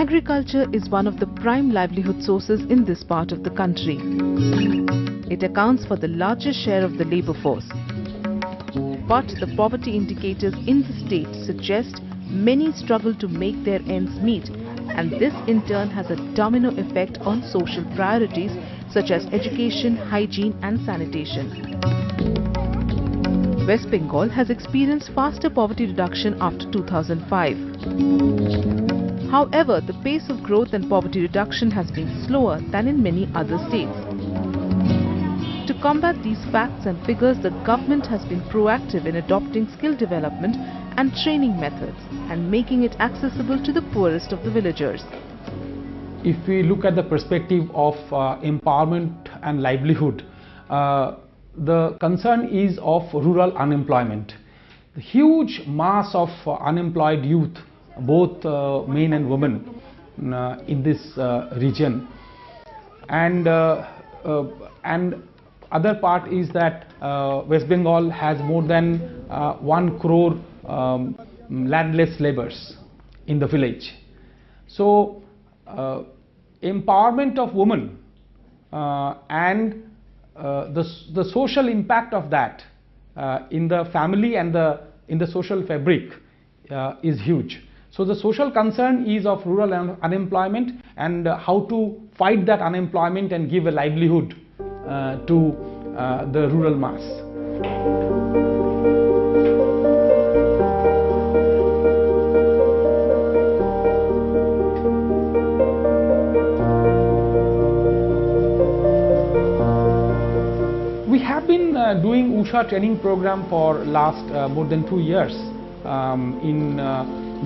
Agriculture is one of the prime livelihood sources in this part of the country. It accounts for the largest share of the labour force. But the poverty indicators in the state suggest many struggle to make their ends meet, and this in turn has a domino effect on social priorities such as education, hygiene and sanitation. West Bengal has experienced faster poverty reduction after 2005. However, the pace of growth and poverty reduction has been slower than in many other states. To combat these facts and figures, the government has been proactive in adopting skill development and training methods and making it accessible to the poorest of the villagers. If we look at the perspective of empowerment and livelihood, the concern is of rural unemployment. The huge mass of unemployed youth, both men and women, in this region, and other part is that West Bengal has more than 1 crore landless labourers in the village. So empowerment of women and the social impact of that in the family and in the social fabric is huge. So the social concern is of rural unemployment and how to fight that unemployment and give a livelihood to the rural mass. We have been doing Usha training program for last more than 2 years in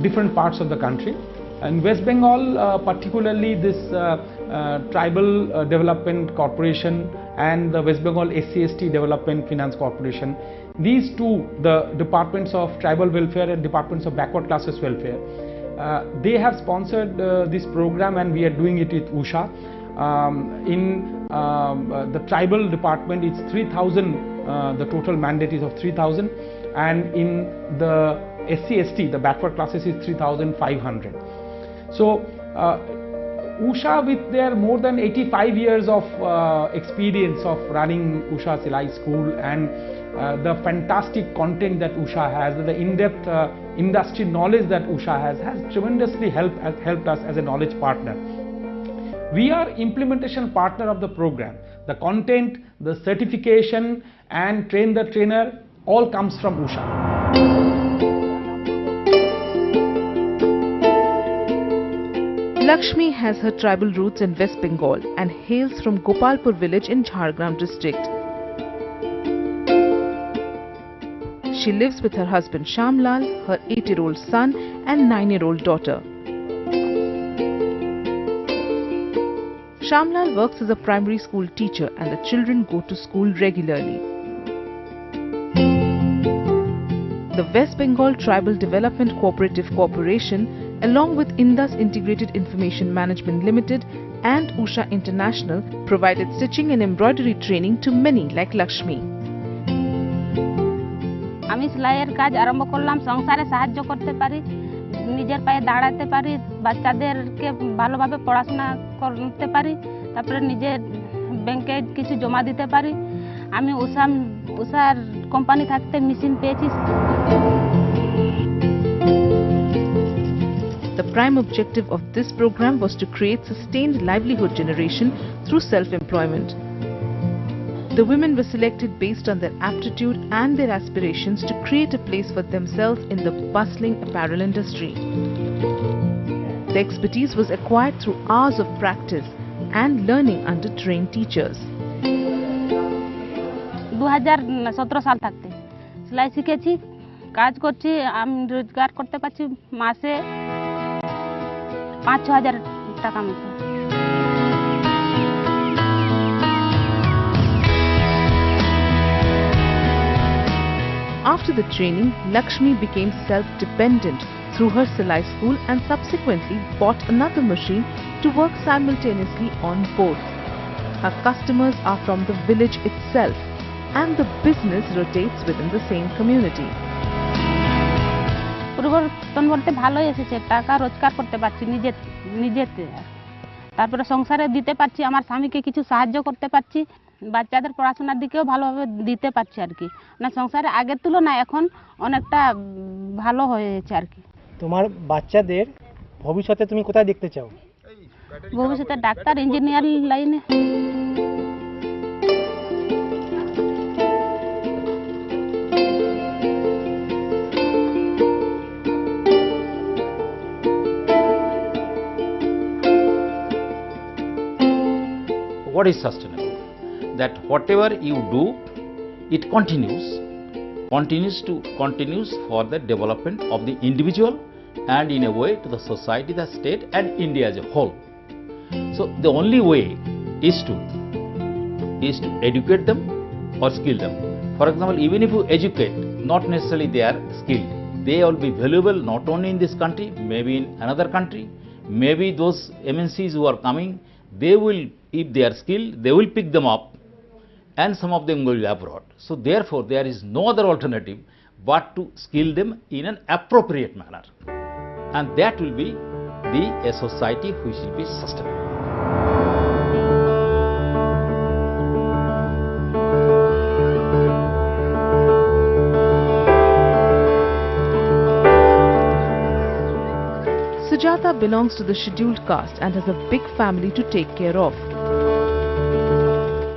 different parts of the country. In West Bengal, particularly this Tribal Development Corporation and the West Bengal SC/ST Development Finance Corporation, these two, the departments of tribal welfare and departments of backward classes welfare, they have sponsored this program, and we are doing it with Usha. In the tribal department, it's 3,000, the total mandate is of 3,000, and in the SC/ST, the backward classes, is 3,500. So Usha, with their more than 85 years of experience of running Usha Silai School and the fantastic content that Usha has, the in-depth industry knowledge that Usha has tremendously helped us as a knowledge partner. We are implementation partner of the program. The content, the certification and train the trainer all comes from Usha. Lakshmi has her tribal roots in West Bengal and hails from Gopalpur village in Jhargram district. She lives with her husband Shamlal, her 8-year-old son and 9-year-old daughter. Shamlal works as a primary school teacher and the children go to school regularly. The West Bengal Tribal Development Cooperative Corporation, along with Indus Integrated Information Management Limited and Usha International, provided stitching and embroidery training to many like Lakshmi. আমি সেলাইয়ের কাজ আরম্ভ করলাম সংসারে সাহায্য করতে পারি, নিজের পায়ে দাঁড়াতে পারি, বাচ্চাদেরকে ভালোভাবে পড়াশোনা করতে পারি, তারপরে নিজের ব্যাংকে কিছু জমা দিতে পারি। আমি উষার কোম্পানি থাকতে মেশিন পেয়েছি। The prime objective of this program was to create sustained livelihood generation through self-employment. The women were selected based on their aptitude and their aspirations to create a place for themselves in the bustling apparel industry. The expertise was acquired through hours of practice and learning under trained teachers. 2017 সাল থাকতে সেলাই শিখেছি, কাজ করছি, আমি রোজগার করতে পারছি মাসে 5-6 হাজার টাকা মতো। After the training, Lakshmi became self-dependent through her Silai school and subsequently bought another machine to work simultaneously on both. Her customers are from the village itself and the business rotates within the same community. পরিবর্তন বলতে ভালোই এসেছে, টাকা রোজগার করতে পারছি নিজেতে, তারপরে সংসারে দিতে পারছি, আমার স্বামীকে কিছু সাহায্য করতে পারছি, বাচ্চাদের পড়াশোনার দিকেও ভালোভাবে দিতে পারছি আর কি। না সংসারে আগের তুলনায় এখন অনেকটা ভালো হয়েছে আর কি। তোমার বাচ্চাদের ভবিষ্যতে তুমি কোথায় দেখতে চাও? ভবিষ্যতে ডাক্তার, ইঞ্জিনিয়ার লাইনে। What is sustainable? That whatever you do, it continues for the development of the individual and in a way to the society, the state and India as a whole. So the only way is to educate them or skill them. For example, even if you educate, not necessarily they are skilled, they will be valuable not only in this country, maybe in another country, maybe those MNCs who are coming, they will, if they are skilled, they will pick them up and some of them will abroad. So therefore there is no other alternative but to skill them in an appropriate manner, and that will be a society which will be sustainable. Sujata belongs to the scheduled caste and has a big family to take care of.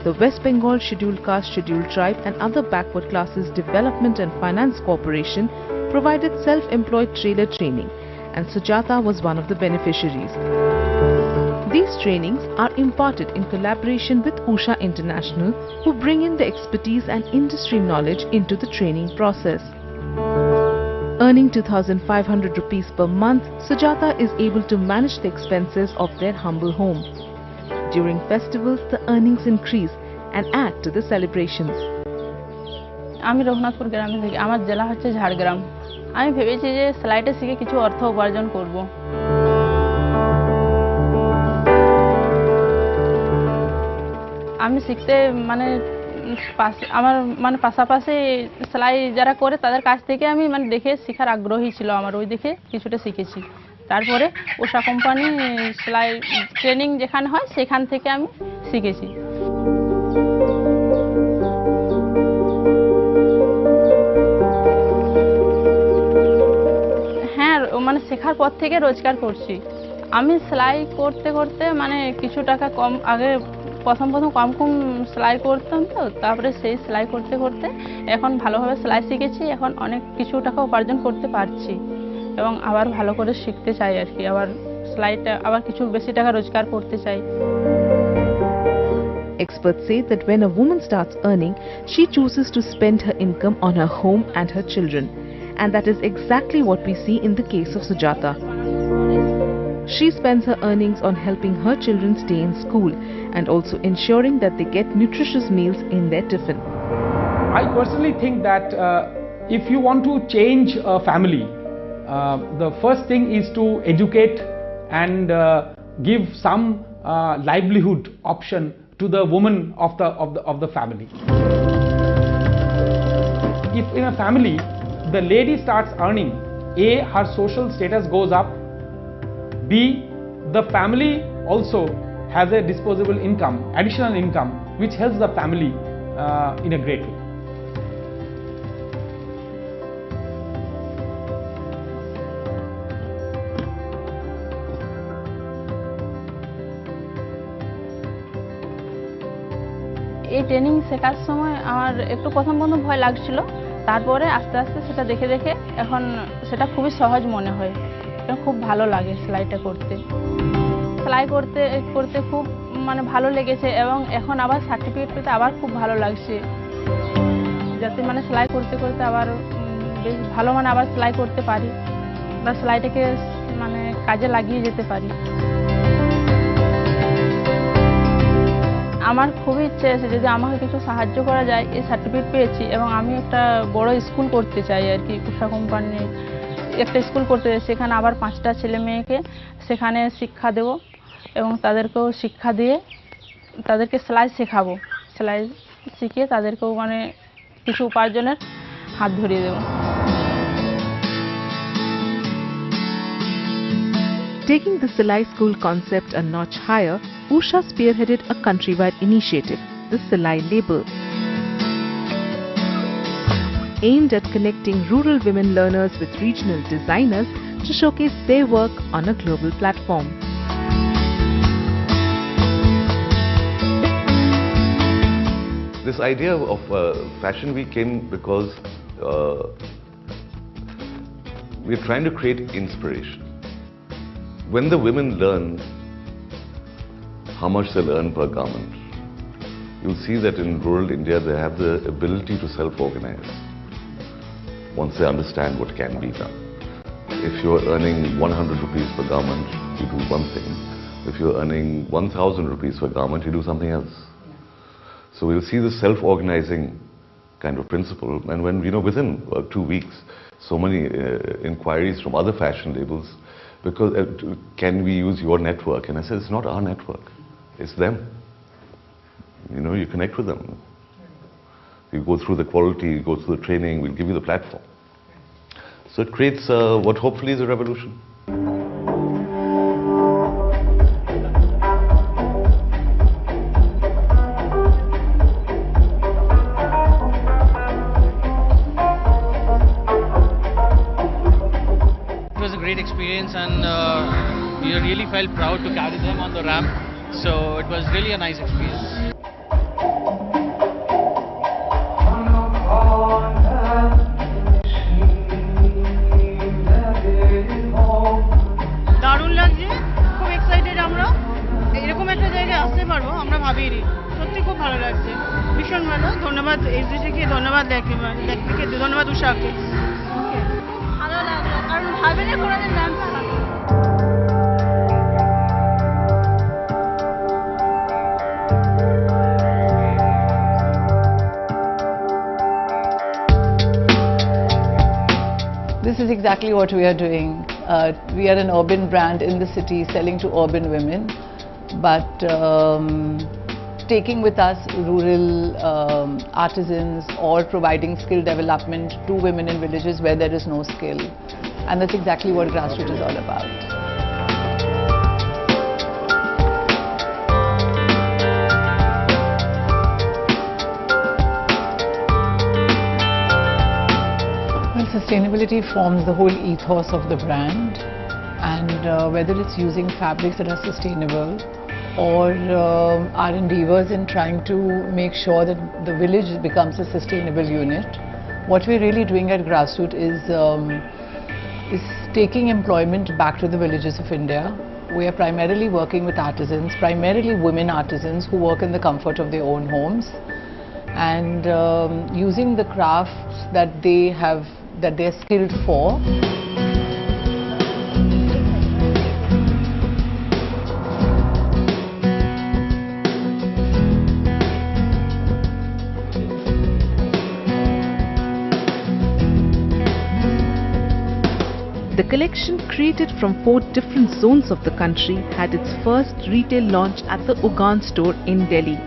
The West Bengal Scheduled Caste, Scheduled Tribe and other backward classes Development and Finance Corporation provided self-employed trailer training, and Sujata was one of the beneficiaries. These trainings are imparted in collaboration with Usha International, who bring in the expertise and industry knowledge into the training process. Earning 2,500 rupees per month, Sujata is able to manage the expenses of their humble home. During festivals, the earnings increase and add to the celebrations. আমি রঘুনাথপুর গ্রামে থাকি, আমার জেলা হচ্ছে ঝাড়গ্রাম। আমি ভেবেছি যে সেলাইটা শিখে কিছু অর্থ উপার্জন করব। আমি শিখতে আমার পাশাপাশি সেলাই যারা করে তাদের কাছ থেকে আমি দেখে শেখার আগ্রহী ছিল আমার, ওই দেখে কিছুটা শিখেছি। তারপরে উষা কোম্পানি সেলাই ট্রেনিং যেখানে হয় সেখান থেকে আমি শিখেছি। হ্যাঁ, শেখার পর থেকে রোজগার করছি। আমি সেলাই করতে করতে কিছু টাকা কম, আগে প্রথম কম সেলাই করতাম, তো তারপরে সেই সেলাই করতে করতে এখন ভালোভাবে সেলাই শিখেছি, এখন অনেক কিছু টাকা উপার্জন করতে পারছি এবং আবার ভালো করে শিখতে চাই আর কি, আবার সেলাইটা আবার কিছু বেশি টাকা রোজগার করতে চাই। Experts say that when a woman starts earning, she chooses to spend her income on her home and her children, and that is exactly what we see in the case of Sujata. She spends her earnings on helping her children stay in school and also ensuring that they get nutritious meals in their tiffin. I personally think that if you want to change a family, the first thing is to educate and give some livelihood option to the woman of the family. If in a family the lady starts earning, A, her social status goes up, B, the family also has a disposable income, additional income, which helps the family in a great way. এই training শেখার সময় আমার একটু প্রথম ভয় লাগছিল, তারপরে আস্তে আস্তে সেটা দেখে দেখে এখন সেটা খুবই সহজ মনে হয়, এটা খুব ভালো লাগে সেলাইটা করতে। সেলাই করতে করতে খুব ভালো লেগেছে এবং এখন আবার সার্টিফিকেট পেতে আবার খুব ভালো লাগছে, যাতে সেলাই করতে করতে আবার বেশ ভালো আবার সেলাই করতে পারি বা সেলাইটাকে কাজে লাগিয়ে যেতে পারি। আমার খুবই ইচ্ছে আছে যদি আমাকে কিছু সাহায্য করা যায়, এই সার্টিফিকেট পেয়েছি এবং আমি একটা বড় স্কুল করতে চাই আর কি, উষা কোম্পানির একটা স্কুল করতে চাই, সেখানে আবার 5টা ছেলে মেয়েকে সেখানে শিক্ষা দেব এবং তাদেরকেও শিক্ষা দিয়ে তাদেরকে সেলাই শেখাবো, সেলাই শিখিয়ে তাদেরকেও কিছু উপার্জনের হাত ধরিয়ে দেব। Taking the Silai School concept a notch higher, Usha spearheaded a countrywide initiative, the Silai Label, aimed at connecting rural women learners with regional designers to showcase their work on a global platform. This idea of Fashion Week came because we're trying to create inspiration. When the women learn how much they'll earn per garment, you'll see that in rural India they have the ability to self-organize once they understand what can be done. If you're earning 100 rupees per garment, you do one thing. If you're earning 1,000 rupees per garment, you do something else. So we'll see the self-organizing kind of principle, and when, within 2 weeks, so many inquiries from other fashion labels, because can we use your network? And I said, it's not our network, it's them. You connect with them. You go through the quality, you go through the training, we'll give you the platform. So it creates what hopefully is a revolution. Great experience, and we really felt proud to carry them on the ramp, so it was really a nice experience. দারুণ লাগছে, খুব excited আমরা এরকম একটা জায়গায় আসতে পারবো, আমরা ভাবিনি, সত্যি খুব ভালো লাগছে, ভীষণ ভালো। ধন্যবাদ এসডিসিকে, ধন্যবাদ ল্যাকমিকে, ধন্যবাদ উষাকে। ভালো লাগলো, কারণ ভাবেনি কোনোদিন ল্যাম্প চালানো। This is exactly what we are doing. We are an urban brand in the city selling to urban women, but taking with us rural artisans or providing skill development to women in villages where there is no skill. And that's exactly what Grassroots is all about. Well, sustainability forms the whole ethos of the brand, and whether it's using fabrics that are sustainable or our endeavors in trying to make sure that the village becomes a sustainable unit, what we're really doing at Grassroots is taking employment back to the villages of India. We are primarily working with artisans, primarily women artisans who work in the comfort of their own homes, and using the crafts that they're skilled for. The collection, created from 4 different zones of the country, had its first retail launch at the Ugan store in Delhi.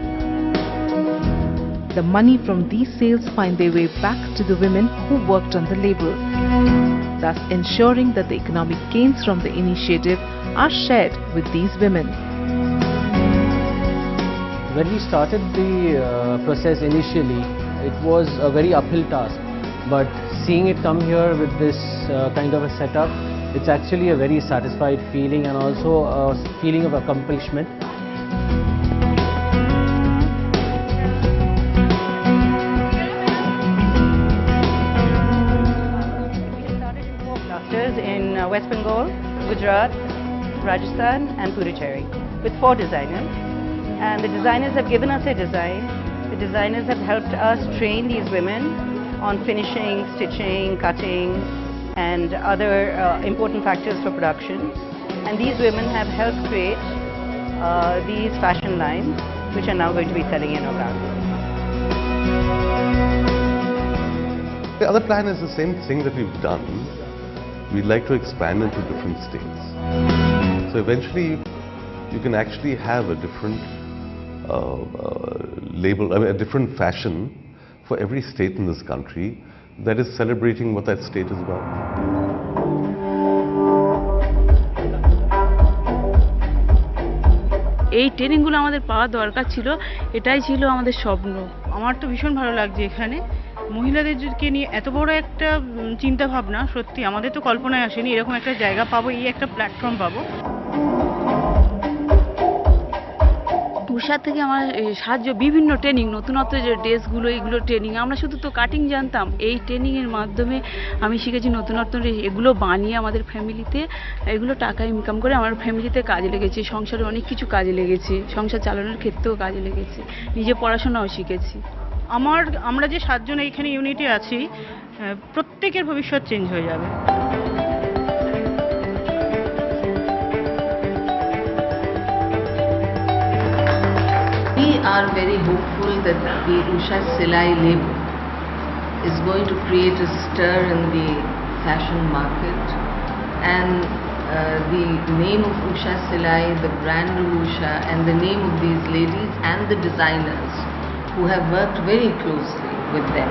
The money from these sales find their way back to the women who worked on the label, thus ensuring that the economic gains from the initiative are shared with these women. When we started the process initially, it was a very uphill task, but seeing it come here with this kind of a setup, it's actually a very satisfied feeling and also a feeling of accomplishment. In West Bengal, Gujarat, Rajasthan and Puducherry with 4 designers, and the designers have given us a design. The designers have helped us train these women on finishing, stitching, cutting and other important factors for production, and these women have helped create these fashion lines which are now going to be selling in Ugan. The other plan is the same thing that we've done. We'd like to expand into different states. So eventually you can actually have a different label, a different fashion for every state in this country that is celebrating what that state is about. এই ট্রেনিংগুলো আমাদের পাওয়া দরকার ছিল, এটাই ছিল আমাদের স্বপ্ন। আমার তো ভীষণ ভালো লাগছে এখানে মহিলাদেরকে নিয়ে এত বড় একটা চিন্তা ভাবনা, সত্যি আমাদের তো কল্পনায় আসেনি এরকম একটা জায়গা পাবো, এই একটা প্ল্যাটফর্ম পাবো। উষা থেকে আমার সাহায্য বিভিন্ন ট্রেনিং, নতুনত্ব যে ড্রেসগুলো এগুলো ট্রেনিং, আমরা শুধু তো কাটিং জানতাম, এই ট্রেনিংয়ের মাধ্যমে আমি শিখেছি নতুনত্ব এগুলো বানিয়ে আমাদের ফ্যামিলিতে এগুলো টাকা ইনকাম করে আমার ফ্যামিলিতে কাজে লেগেছে, সংসারে অনেক কিছু কাজে লেগেছে, সংসার চালানোর ক্ষেত্রেও কাজে লেগেছে, নিজে পড়াশোনাও শিখেছি। আমরা যে 7 জন এইখানে ইউনিটে আছি প্রত্যেকের ভবিষ্যৎ চেঞ্জ হয়ে যাবে। We are very hopeful that the Usha Silai label is going to create a stir in the fashion market, and the name of Usha Silai, the brand of Usha, and the name of these ladies and the designers who have worked very closely with them